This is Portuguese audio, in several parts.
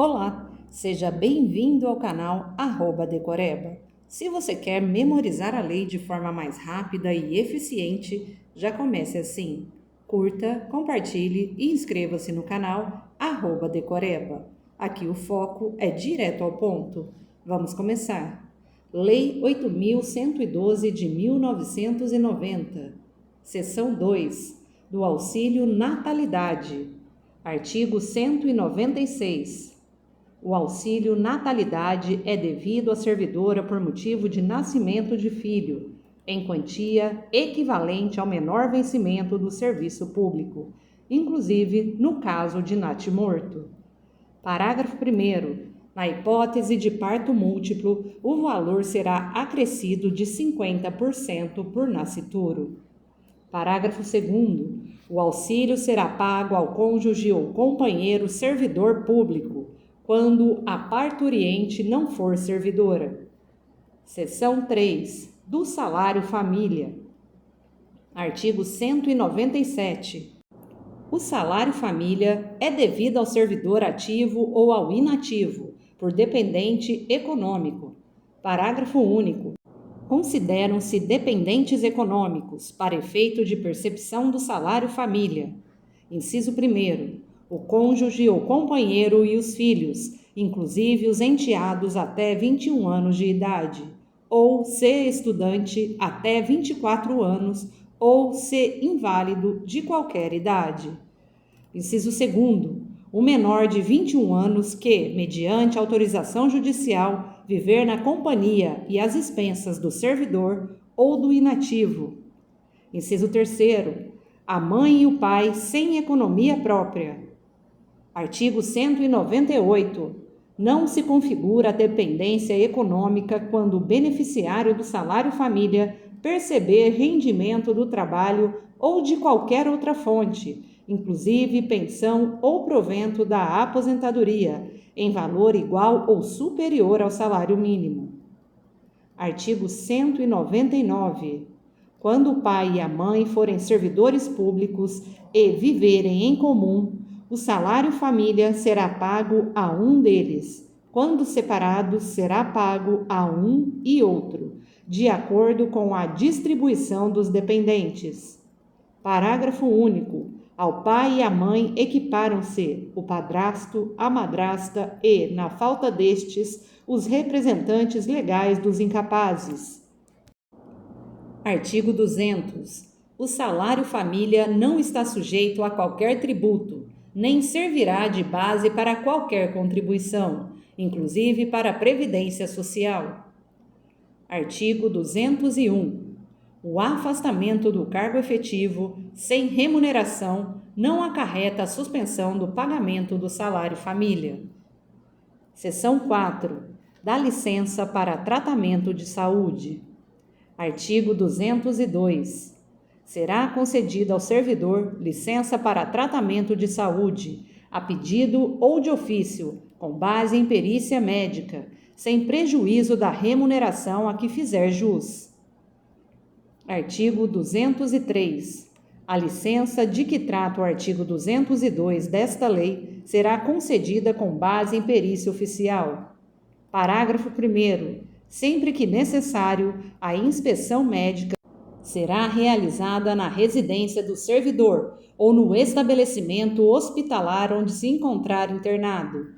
Olá, seja bem-vindo ao canal @decoreba. Se você quer memorizar a lei de forma mais rápida e eficiente, já comece assim. Curta, compartilhe e inscreva-se no canal @decoreba. Aqui o foco é direto ao ponto. Vamos começar. Lei 8.112 de 1990, Seção 2, do Auxílio Natalidade. Artigo 196. O auxílio natalidade é devido à servidora por motivo de nascimento de filho, em quantia equivalente ao menor vencimento do serviço público, inclusive no caso de natimorto. Parágrafo 1º. Na hipótese de parto múltiplo, o valor será acrescido de 50% por nascituro. Parágrafo 2º. O auxílio será pago ao cônjuge ou companheiro servidor público, quando a parturiente não for servidora. Seção 3. Do salário família. Artigo 197. O salário família é devido ao servidor ativo ou ao inativo, por dependente econômico. Parágrafo único. Consideram-se dependentes econômicos, para efeito de percepção do salário família. Inciso 1º. O cônjuge ou companheiro e os filhos, inclusive os enteados até 21 anos de idade, ou se estudante até 24 anos, ou se inválido de qualquer idade. Inciso 2º. O menor de 21 anos que, mediante autorização judicial, viver na companhia e às expensas do servidor ou do inativo. Inciso 3º. A mãe e o pai sem economia própria. Artigo 198. Não se configura a dependência econômica quando o beneficiário do salário família perceber rendimento do trabalho ou de qualquer outra fonte, inclusive pensão ou provento da aposentadoria, em valor igual ou superior ao salário mínimo. Artigo 199. Quando o pai e a mãe forem servidores públicos e viverem em comum, o salário família será pago a um deles. Quando separados, será pago a um e outro, de acordo com a distribuição dos dependentes. Parágrafo único. Ao pai e à mãe equiparam-se o padrasto, a madrasta e, na falta destes, os representantes legais dos incapazes. Artigo 200. O salário família não está sujeito a qualquer tributo, nem servirá de base para qualquer contribuição, inclusive para a Previdência Social. Artigo 201. O afastamento do cargo efetivo, sem remuneração, não acarreta a suspensão do pagamento do salário família. Seção 4. Da licença para tratamento de saúde. Artigo 202. Será concedida ao servidor licença para tratamento de saúde, a pedido ou de ofício, com base em perícia médica, sem prejuízo da remuneração a que fizer jus. Artigo 203. A licença de que trata o artigo 202 desta lei será concedida com base em perícia oficial. Parágrafo 1º. Sempre que necessário, a inspeção médica será realizada na residência do servidor ou no estabelecimento hospitalar onde se encontrar internado.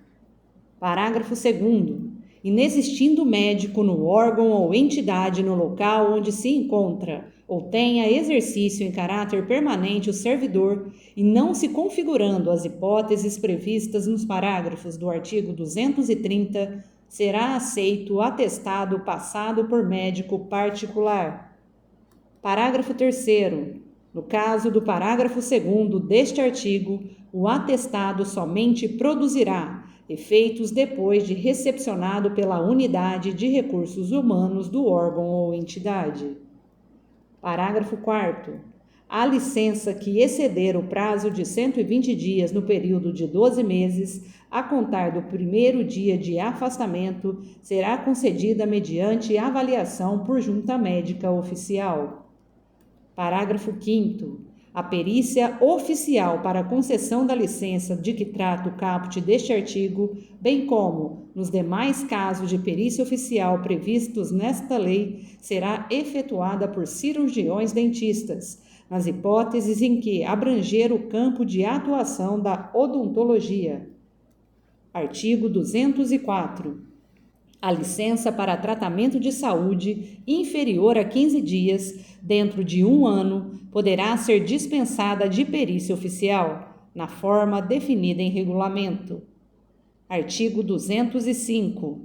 Parágrafo 2º. Inexistindo médico no órgão ou entidade no local onde se encontra ou tenha exercício em caráter permanente o servidor e não se configurando as hipóteses previstas nos parágrafos do artigo 230, será aceito o atestado passado por médico particular. Parágrafo 3º. No caso do parágrafo 2º deste artigo, o atestado somente produzirá efeitos depois de recepcionado pela unidade de recursos humanos do órgão ou entidade. Parágrafo 4º. A licença que exceder o prazo de 120 dias no período de 12 meses, a contar do primeiro dia de afastamento, será concedida mediante avaliação por junta médica oficial. Parágrafo 5º. A perícia oficial para a concessão da licença de que trata o caput deste artigo, bem como nos demais casos de perícia oficial previstos nesta lei, será efetuada por cirurgiões dentistas, nas hipóteses em que abranger o campo de atuação da odontologia. Artigo 204. A licença para tratamento de saúde inferior a 15 dias, dentro de 1 ano, poderá ser dispensada de perícia oficial, na forma definida em regulamento. Artigo 205.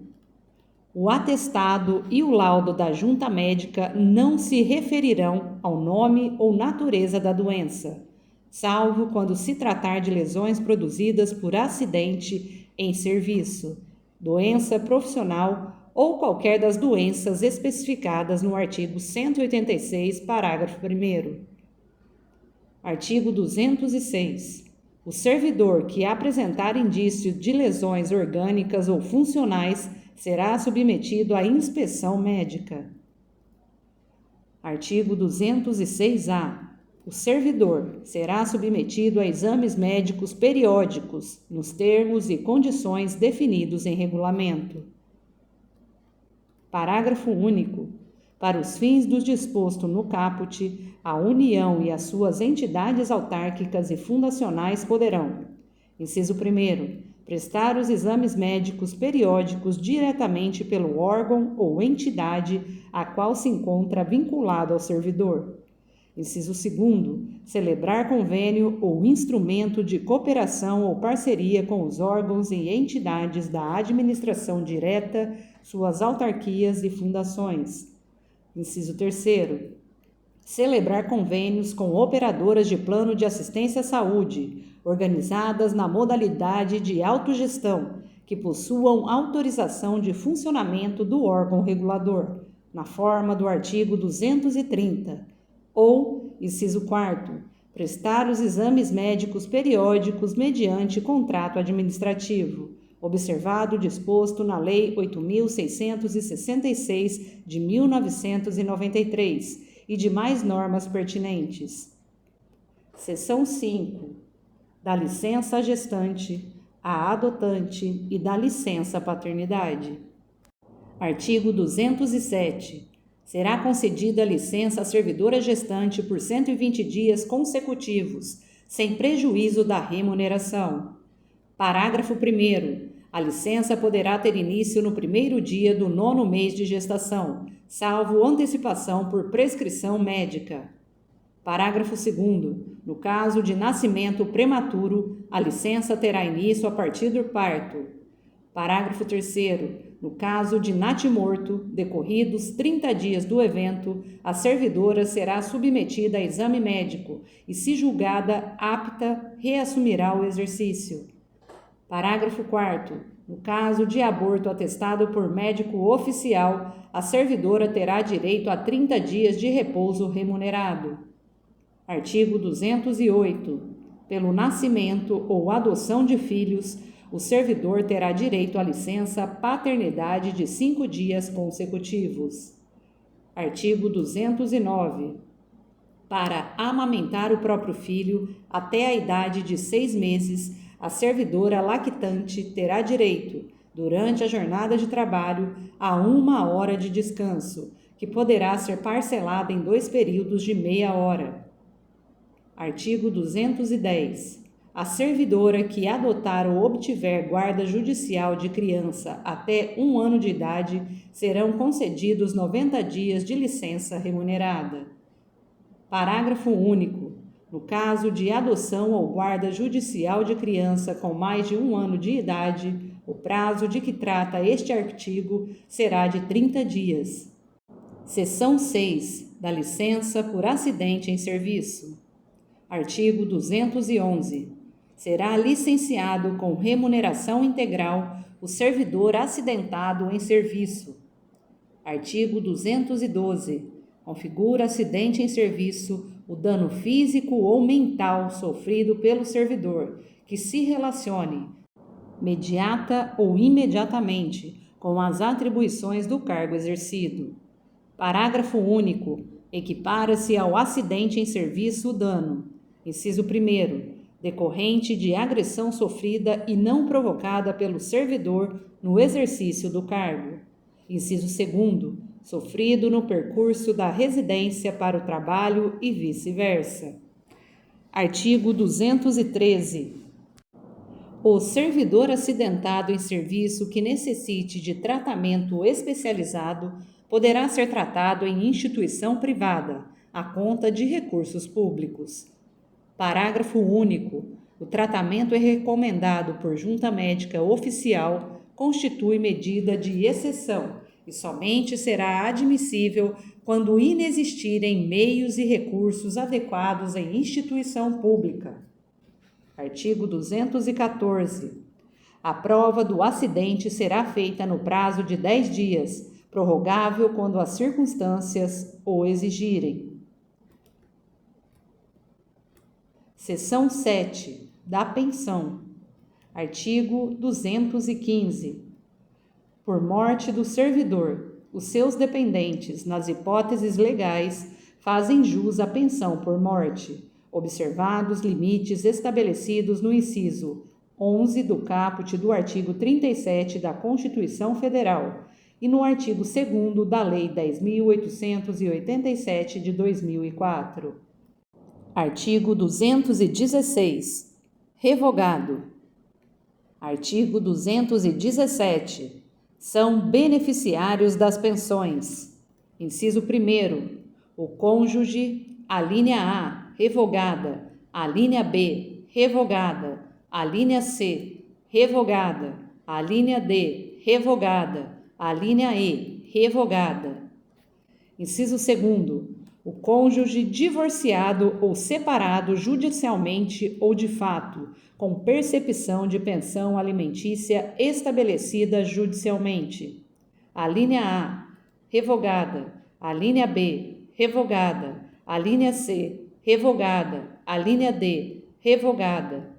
O atestado e o laudo da junta médica não se referirão ao nome ou natureza da doença, salvo quando se tratar de lesões produzidas por acidente em serviço, doença profissional ou qualquer das doenças especificadas no artigo 186, parágrafo 1º. Artigo 206. O servidor que apresentar indício de lesões orgânicas ou funcionais será submetido à inspeção médica. Artigo 206-A. O servidor será submetido a exames médicos periódicos, nos termos e condições definidos em regulamento. Parágrafo único. Para os fins do disposto no caput, a União e as suas entidades autárquicas e fundacionais poderão: inciso 1º, prestar os exames médicos periódicos diretamente pelo órgão ou entidade a qual se encontra vinculado ao servidor. Inciso 2º, celebrar convênio ou instrumento de cooperação ou parceria com os órgãos e entidades da administração direta, suas autarquias e fundações. Inciso 3º, celebrar convênios com operadoras de plano de assistência à saúde, organizadas na modalidade de autogestão, que possuam autorização de funcionamento do órgão regulador, na forma do artigo 230, ou, inciso 4º, prestar os exames médicos periódicos mediante contrato administrativo, observado o disposto na Lei 8.666 de 1993 e demais normas pertinentes. Seção 5. Da licença gestante, à adotante e da licença paternidade. Artigo 207. Será concedida licença à servidora gestante por 120 dias consecutivos, sem prejuízo da remuneração. Parágrafo 1º. A licença poderá ter início no 1º dia do 9º mês de gestação, salvo antecipação por prescrição médica. Parágrafo 2º. No caso de nascimento prematuro, a licença terá início a partir do parto. Parágrafo 3º. No caso de natimorto, decorridos 30 dias do evento, a servidora será submetida a exame médico e, se julgada apta, reassumirá o exercício. Parágrafo 4º. No caso de aborto atestado por médico oficial, a servidora terá direito a 30 dias de repouso remunerado. Artigo 208. Pelo nascimento ou adoção de filhos, o servidor terá direito à licença paternidade de 5 dias consecutivos. Artigo 209. Para amamentar o próprio filho até a idade de 6 meses, a servidora lactante terá direito, durante a jornada de trabalho, a 1 hora de descanso, que poderá ser parcelada em 2 períodos de meia hora. Artigo 210. A servidora que adotar ou obtiver guarda judicial de criança até 1 ano de idade serão concedidos 90 dias de licença remunerada. Parágrafo único. No caso de adoção ou guarda judicial de criança com mais de 1 ano de idade, o prazo de que trata este artigo será de 30 dias. Seção 6. Da licença por acidente em serviço. Artigo 211. Será licenciado com remuneração integral o servidor acidentado em serviço. Artigo 212. Configura acidente em serviço o dano físico ou mental sofrido pelo servidor, que se relacione, mediata ou imediatamente, com as atribuições do cargo exercido. Parágrafo único. Equipara-se ao acidente em serviço o dano, Inciso 1º, decorrente de agressão sofrida e não provocada pelo servidor no exercício do cargo. Inciso 2º, sofrido no percurso da residência para o trabalho e vice-versa. Artigo 213. O servidor acidentado em serviço que necessite de tratamento especializado poderá ser tratado em instituição privada, à conta de recursos públicos. Parágrafo único. O tratamento é recomendado por junta médica oficial, constitui medida de exceção e somente será admissível quando inexistirem meios e recursos adequados em instituição pública. Artigo 214. A prova do acidente será feita no prazo de 10 dias, prorrogável quando as circunstâncias o exigirem. Seção 7. Da pensão. Artigo 215. Por morte do servidor, os seus dependentes, nas hipóteses legais, fazem jus à pensão por morte, observados limites estabelecidos no inciso 11 do caput do artigo 37 da Constituição Federal e no artigo 2º da Lei 10.887 de 2004. Artigo 216. Revogado. Artigo 217. São beneficiários das pensões. Inciso 1º. O cônjuge, a linha A, revogada, a linha B, revogada, a linha C, revogada, a linha D, revogada, a linha E, revogada. Inciso 2º. O cônjuge divorciado ou separado judicialmente ou de fato, com percepção de pensão alimentícia estabelecida judicialmente. A linha A, revogada. A linha B, revogada. A linha C, revogada. A linha D, revogada.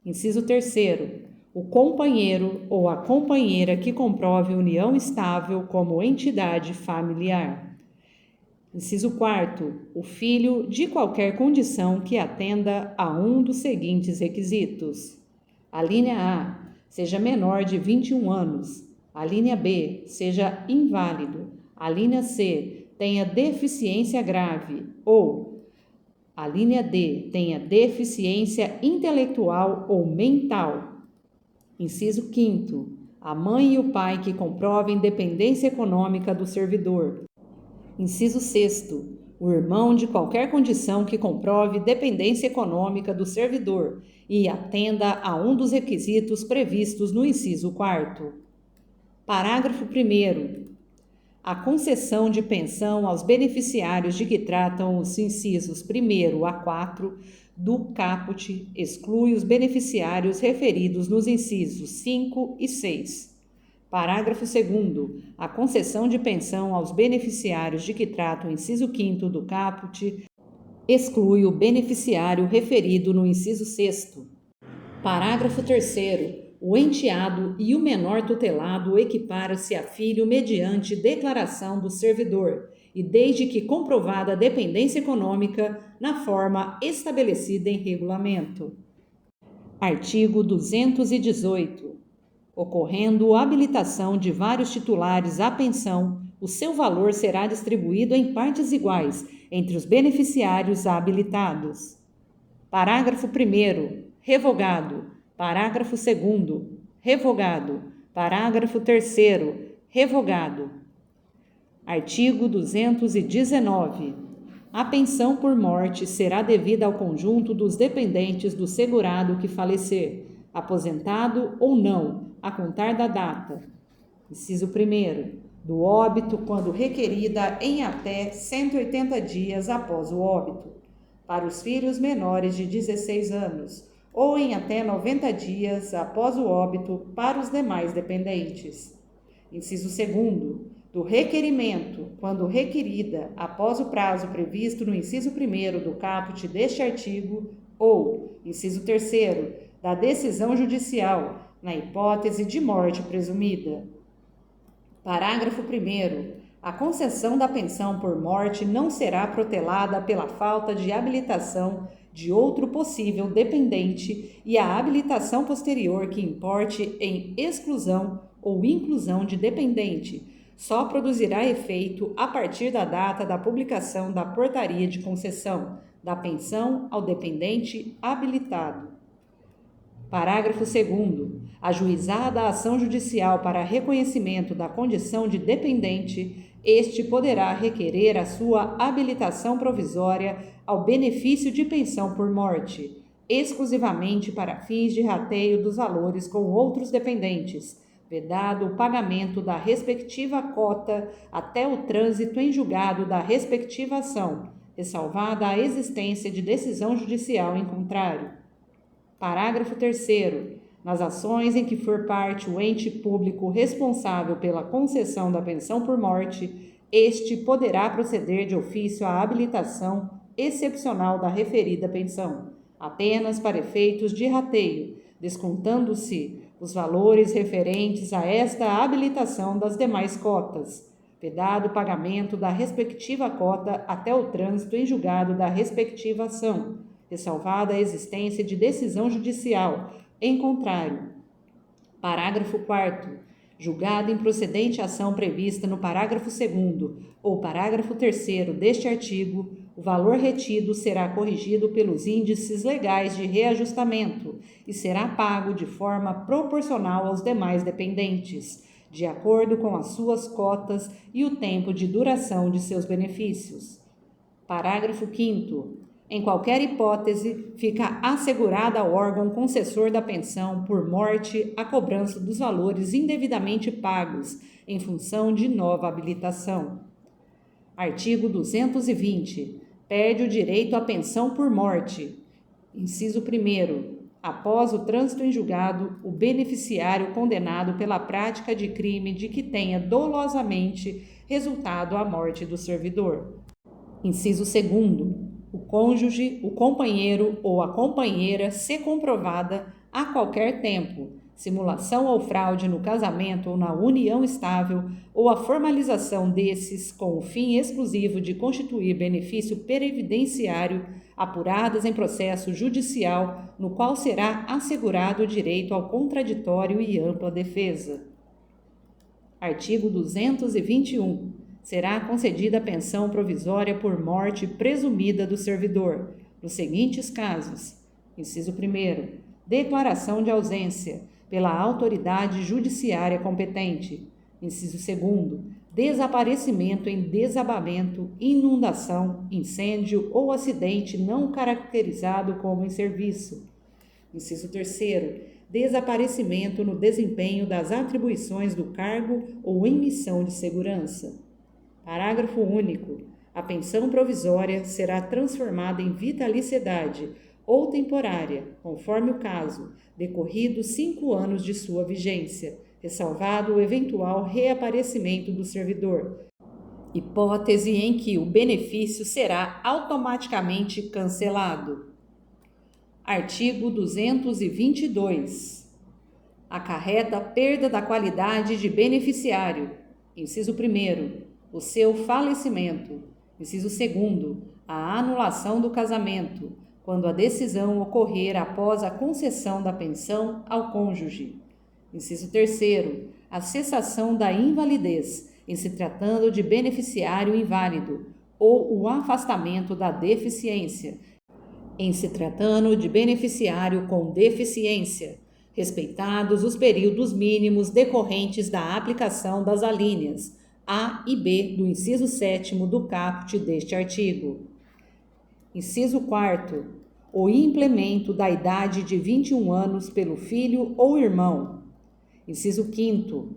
Inciso 3º. O companheiro ou a companheira que comprove união estável como entidade familiar. Inciso 4º. O filho de qualquer condição que atenda a um dos seguintes requisitos. A linha A, seja menor de 21 anos. A linha B, seja inválido. A linha C, tenha deficiência grave. Ou a linha D, tenha deficiência intelectual ou mental. Inciso 5º. A mãe e o pai que comprovem dependência econômica do servidor. Inciso 6º. O irmão de qualquer condição que comprove dependência econômica do servidor e atenda a um dos requisitos previstos no inciso 4º. Parágrafo 1º. A concessão de pensão aos beneficiários de que tratam os incisos 1º a 4 do caput exclui os beneficiários referidos nos incisos 5 e 6. Parágrafo 2º. A concessão de pensão aos beneficiários de que trata o inciso 5º do caput exclui o beneficiário referido no inciso 6º. Parágrafo 3º. O enteado e o menor tutelado equipara-se a filho mediante declaração do servidor e desde que comprovada a dependência econômica na forma estabelecida em regulamento. Artigo 218. Ocorrendo habilitação de vários titulares à pensão, o seu valor será distribuído em partes iguais entre os beneficiários habilitados. Parágrafo 1º. Revogado. Parágrafo 2º. Revogado. Parágrafo 3º. Revogado. Artigo 219. A pensão por morte será devida ao conjunto dos dependentes do segurado que falecer, aposentado ou não, a contar da data. Inciso 1º. Do óbito, quando requerida em até 180 dias após o óbito. Para os filhos menores de 16 anos, ou em até 90 dias após o óbito para os demais dependentes. Inciso 2º. Do requerimento, quando requerida após o prazo previsto no inciso 1º do caput deste artigo, ou, inciso 3º, da decisão judicial, na hipótese de morte presumida. Parágrafo 1º. A concessão da pensão por morte não será protelada pela falta de habilitação de outro possível dependente e a habilitação posterior que importe em exclusão ou inclusão de dependente só produzirá efeito a partir da data da publicação da portaria de concessão da pensão ao dependente habilitado. Parágrafo 2º. Ajuizada a ação judicial para reconhecimento da condição de dependente, este poderá requerer a sua habilitação provisória ao benefício de pensão por morte, exclusivamente para fins de rateio dos valores com outros dependentes, vedado o pagamento da respectiva cota até o trânsito em julgado da respectiva ação, ressalvada a existência de decisão judicial em contrário. Parágrafo 3º. Nas ações em que for parte o ente público responsável pela concessão da pensão por morte, este poderá proceder de ofício à habilitação excepcional da referida pensão, apenas para efeitos de rateio, descontando-se os valores referentes a esta habilitação das demais cotas, vedado o pagamento da respectiva cota até o trânsito em julgado da respectiva ação, ressalvada a existência de decisão judicial em contrário. Parágrafo 4º. Julgado improcedente a ação prevista no parágrafo 2º ou parágrafo 3º deste artigo, o valor retido será corrigido pelos índices legais de reajustamento e será pago de forma proporcional aos demais dependentes, de acordo com as suas cotas e o tempo de duração de seus benefícios. Parágrafo 5º. Em qualquer hipótese, fica assegurada ao órgão concessor da pensão por morte a cobrança dos valores indevidamente pagos em função de nova habilitação. Artigo 220. Perde o direito à pensão por morte. Inciso 1º. Após o trânsito em julgado, o beneficiário condenado pela prática de crime de que tenha dolosamente resultado a morte do servidor. Inciso 2º. O cônjuge, o companheiro ou a companheira ser comprovada a qualquer tempo, simulação ou fraude no casamento ou na união estável ou a formalização desses com o fim exclusivo de constituir benefício previdenciário apuradas em processo judicial no qual será assegurado o direito ao contraditório e ampla defesa. Artigo 221. Será concedida pensão provisória por morte presumida do servidor, nos seguintes casos. Inciso 1º. Declaração de ausência, pela autoridade judiciária competente. Inciso 2º. Desaparecimento em desabamento, inundação, incêndio ou acidente não caracterizado como em serviço. Inciso 3º. Desaparecimento no desempenho das atribuições do cargo ou em missão de segurança. Parágrafo único. A pensão provisória será transformada em vitaliciedade ou temporária, conforme o caso, decorridos 5 anos de sua vigência, ressalvado o eventual reaparecimento do servidor, hipótese em que o benefício será automaticamente cancelado. Artigo 222. Acarreta perda da qualidade de beneficiário. Inciso 1º. O seu falecimento. Inciso 2º. A anulação do casamento, quando a decisão ocorrer após a concessão da pensão ao cônjuge. Inciso 3º. A cessação da invalidez, em se tratando de beneficiário inválido, ou o afastamento da deficiência, em se tratando de beneficiário com deficiência, respeitados os períodos mínimos decorrentes da aplicação das alíneas A e B do inciso 7º do caput deste artigo. Inciso 4º. O implemento da idade de 21 anos pelo filho ou irmão. Inciso 5º.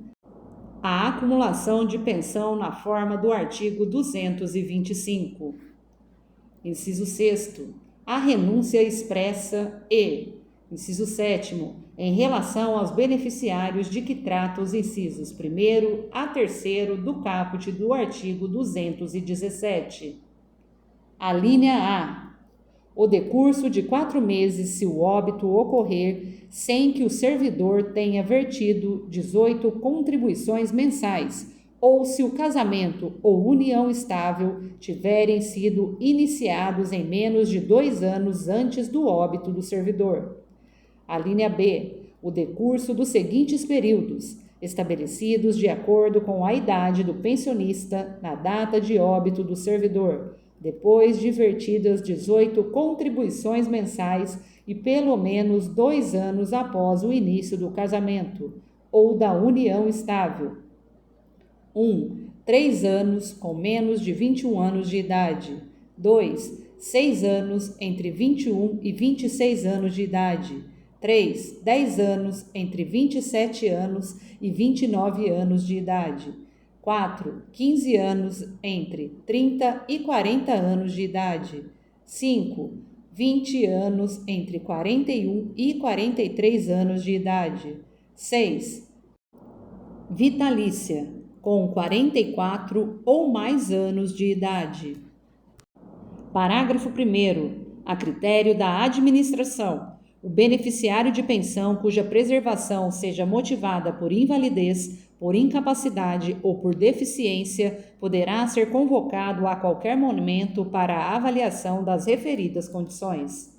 A acumulação de pensão na forma do artigo 225. Inciso 6º. A renúncia expressa e, inciso 7º, em relação aos beneficiários de que trata os incisos 1º a 3º do caput do artigo 217. Alínea A. O decurso de 4 meses se o óbito ocorrer sem que o servidor tenha vertido 18 contribuições mensais ou se o casamento ou união estável tiverem sido iniciados em menos de 2 anos antes do óbito do servidor. A linha B, o decurso dos seguintes períodos, estabelecidos de acordo com a idade do pensionista na data de óbito do servidor, depois de vertidas 18 contribuições mensais e pelo menos 2 anos após o início do casamento ou da união estável. 3 anos com menos de 21 anos de idade. 2. 6 anos entre 21 e 26 anos de idade. 3. 10 anos entre 27 anos e 29 anos de idade. 4. 15 anos entre 30 e 40 anos de idade. 5. 20 anos entre 41 e 43 anos de idade. 6. Vitalícia, com 44 ou mais anos de idade. Parágrafo 1º. A critério da administração, o beneficiário de pensão cuja preservação seja motivada por invalidez, por incapacidade ou por deficiência poderá ser convocado a qualquer momento para a avaliação das referidas condições.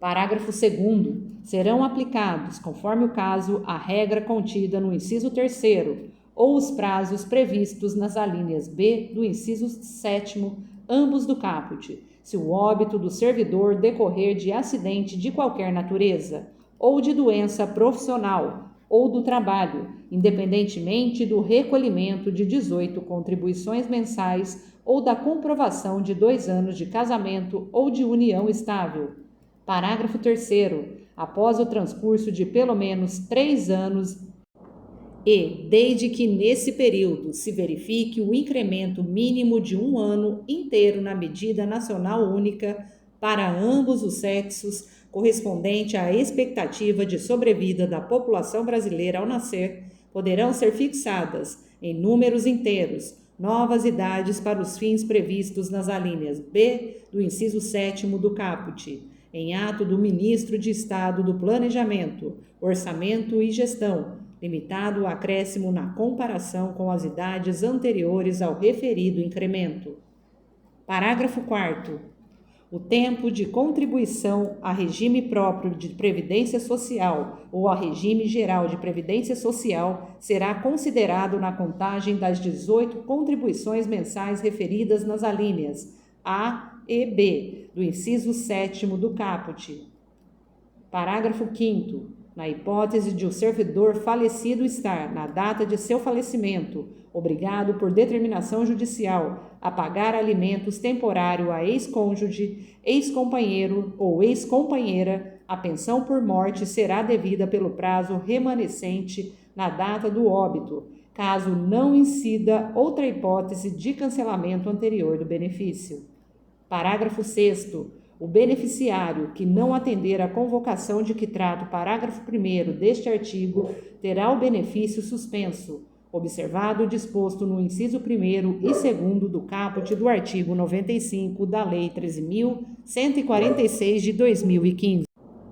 Parágrafo 2º. Serão aplicados, conforme o caso, a regra contida no inciso 3º ou os prazos previstos nas alíneas B do inciso 7º, ambos do caput, se o óbito do servidor decorrer de acidente de qualquer natureza, ou de doença profissional, ou do trabalho, independentemente do recolhimento de 18 contribuições mensais ou da comprovação de 2 anos de casamento ou de união estável. Parágrafo 3º. Após o transcurso de pelo menos 3 anos e, desde que nesse período se verifique o incremento mínimo de 1 ano inteiro na medida nacional única para ambos os sexos, correspondente à expectativa de sobrevida da população brasileira ao nascer, poderão ser fixadas, em números inteiros, novas idades para os fins previstos nas alíneas B do inciso 7º do caput, em ato do Ministro de Estado do Planejamento, Orçamento e Gestão, limitado o acréscimo na comparação com as idades anteriores ao referido incremento. Parágrafo 4º. O tempo de contribuição a regime próprio de previdência social ou a regime geral de previdência social será considerado na contagem das 18 contribuições mensais referidas nas alíneas A e B do inciso 7º do caput. Parágrafo 5º. Na hipótese de o servidor falecido estar, na data de seu falecimento, obrigado por determinação judicial a pagar alimentos temporário a ex-cônjuge, ex-companheiro ou ex-companheira, a pensão por morte será devida pelo prazo remanescente na data do óbito, caso não incida outra hipótese de cancelamento anterior do benefício. Parágrafo 6º. O beneficiário que não atender à convocação de que trata o parágrafo 1º deste artigo terá o benefício suspenso, observado o disposto no inciso 1º e 2º do caput do artigo 95 da Lei 13.146 de 2015.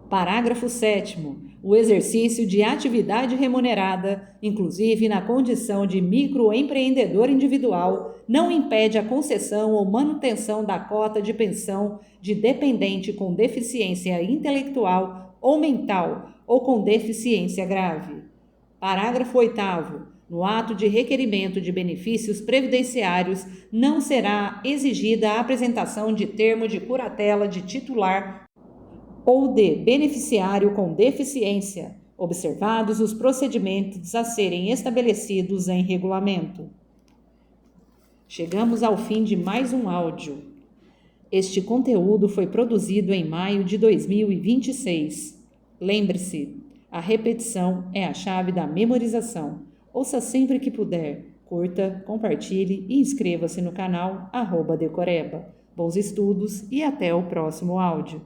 Parágrafo 7º. O exercício de atividade remunerada, inclusive na condição de microempreendedor individual, não impede a concessão ou manutenção da cota de pensão de dependente com deficiência intelectual ou mental ou com deficiência grave. Parágrafo 8º. No ato de requerimento de benefícios previdenciários, não será exigida a apresentação de termo de curatela de titular ou de beneficiário com deficiência, observados os procedimentos a serem estabelecidos em regulamento. Chegamos ao fim de mais um áudio. Este conteúdo foi produzido em maio de 2026. Lembre-se, a repetição é a chave da memorização. Ouça sempre que puder, curta, compartilhe e inscreva-se no canal @decoreba. Bons estudos e até o próximo áudio.